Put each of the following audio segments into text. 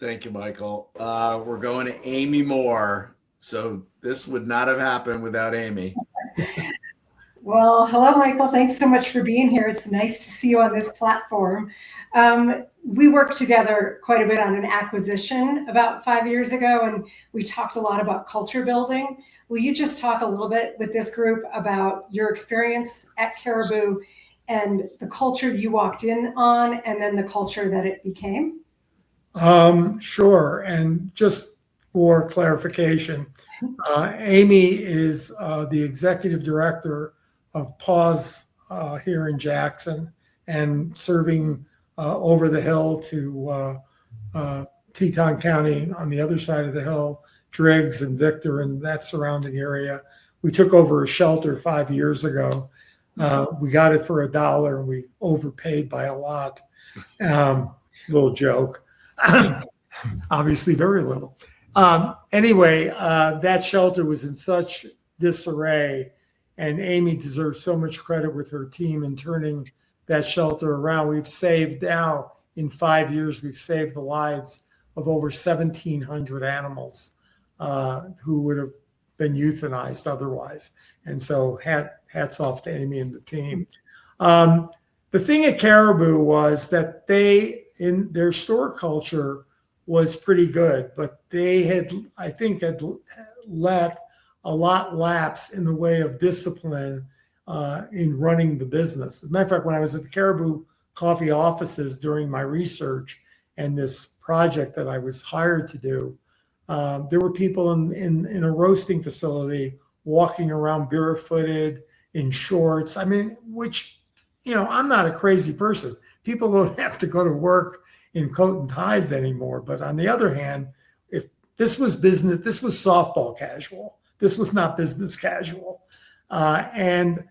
Thank you, Michael. We're going to Amy Moore. So this would not have happened without Amy. Well, hello, Michael. Thanks so much for being here. It's nice to see you on this platform. We worked together quite a bit on an acquisition about 5 years ago, and we talked a lot about culture building. Will you just talk a little bit with this group about your experience at Caribou and the culture you walked in on, and then the culture that it became? Sure. And just for clarification, Amy is the executive director of Paws here in Jackson and serving over the hill to Teton County on the other side of the hill, Driggs and Victor and that surrounding area. We took over a shelter 5 years ago. We got it for $1 and we overpaid by a lot. Little joke. Obviously, very little. Anyway, that shelter was in such disarray, and Amy deserves so much credit with her team in turning that shelter around. We've saved now, in 5 years, we've saved the lives of over 1,700 animals who would have been euthanized otherwise. And so hats off to Amy and the team. The thing at Caribou was that in their store culture was pretty good, but they had, I think, had let a lot lapse in the way of discipline in running the business. As a matter of fact, when I was at the Caribou Coffee offices during my research and this project that I was hired to do, there were people in a roasting facility walking around barefooted in shorts. I mean, which, I'm not a crazy person. People don't have to go to work in coat and ties anymore. But on the other hand, if this was business, this was softball casual. This was not business casual. And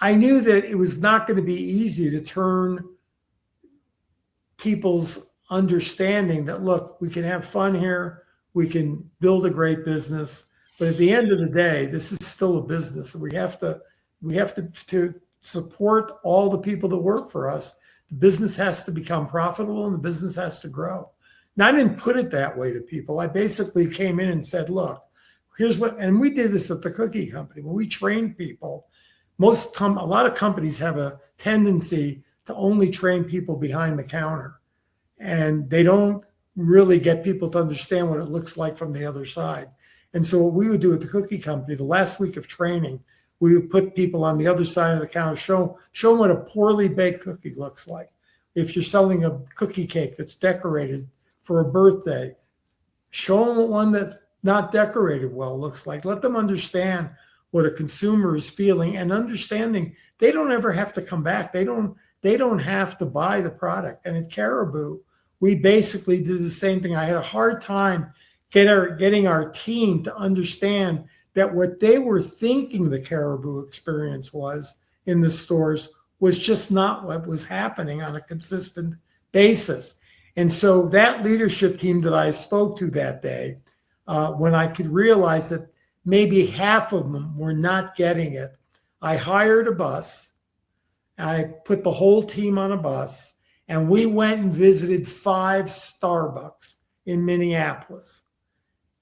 I knew that it was not going to be easy to turn people's understanding that, look, we can have fun here. We can build a great business. But at the end of the day, this is still a business. We have to support all the people that work for us. The business has to become profitable and the business has to grow. Now, I didn't put it that way to people. I basically came in and said, look, here's what, and we did this at the cookie company. When we trained people, a lot of companies have a tendency to only train people behind the counter. And they don't really get people to understand what it looks like from the other side. And so what we would do at the cookie company, the last week of training, we would put people on the other side of the counter, show them what a poorly baked cookie looks like. If you're selling a cookie cake that's decorated for a birthday, show them what one that's not decorated well looks like. Let them understand what a consumer is feeling and understanding they don't ever have to come back. They don't have to buy the product. And at Caribou, we basically did the same thing. I had a hard time getting our team to understand that what they were thinking the Caribou experience was in the stores was just not what was happening on a consistent basis. And so that leadership team that I spoke to that day, when I could realize that maybe half of them were not getting it, I hired a bus. I put the whole team on a bus, and we went and visited 5 Starbucks in Minneapolis.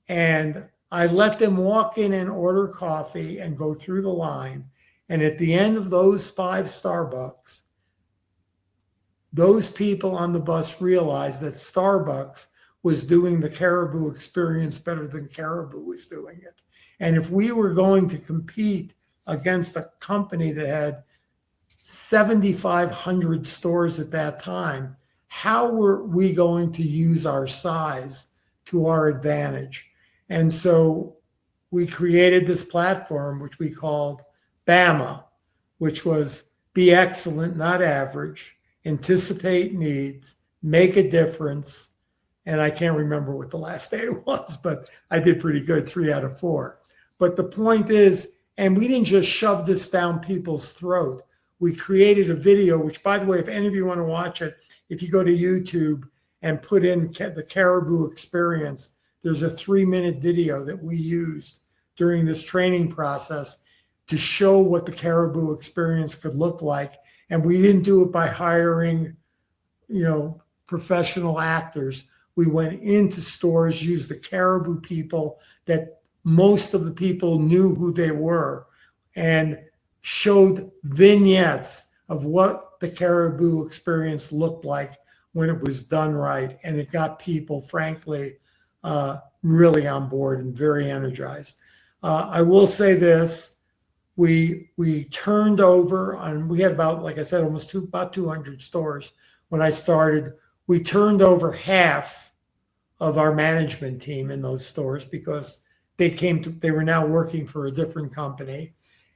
And I let them walk in and order coffee and go through the line. And at the end of those 5 Starbucks, those people on the bus realized that Starbucks was doing the Caribou experience better than Caribou was doing it. And if we were going to compete against a company that had 7,500 stores at that time, how were we going to use our size to our advantage? And so we created this platform, which we called BAMA, which was be excellent, not average, anticipate needs, make a difference. And I can't remember what the last day it was, but I did pretty good, 3 out of 4. But the point is, and we didn't just shove this down people's throat. We created a video, which, by the way, if any of you want to watch it, if you go to YouTube and put in the Caribou experience, there's a 3-minute video that we used during this training process to show what the Caribou experience could look like. And we didn't do it by hiring, professional actors. We went into stores, used the Caribou people that most of the people knew who they were, and showed vignettes of what the Caribou experience looked like when it was done right. And it got people, frankly, really on board and very energized. I will say this, we turned over on, we had about, like I said, about 200 stores when I started. We turned over half of our management team in those stores because they were now working for a different company.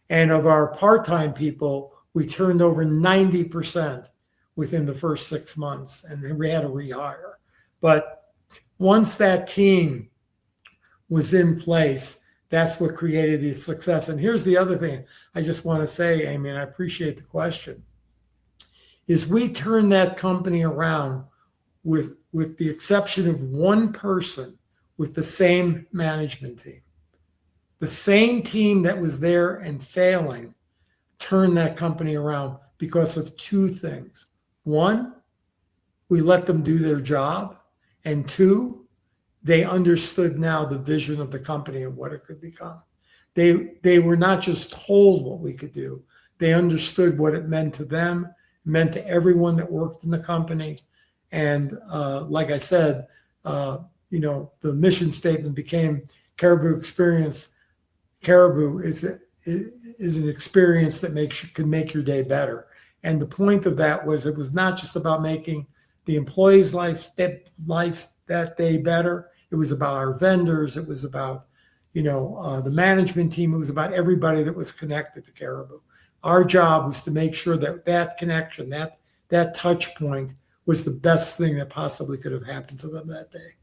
And of our part-time people, we turned over 90% within the first 6 months, and we had to rehire. But once that team was in place, that's what created the success. And here's the other thing I just want to say, Amy, and I appreciate the question, is we turned that company around with the exception of one person with the same management team. The same team that was there and failing turned that company around because of two things. One, we let them do their job. And two, they understood now the vision of the company and what it could become. They were not just told what we could do. They understood what it meant to them, it meant to everyone that worked in the company. And like I said, the mission statement became Caribou Experience. Caribou is an experience that can make your day better. And the point of that was, it was not just about making the employees' life that day better. It was about our vendors. It was about, the management team. It was about everybody that was connected to Caribou. Our job was to make sure that connection, that touch point was the best thing that possibly could have happened to them that day.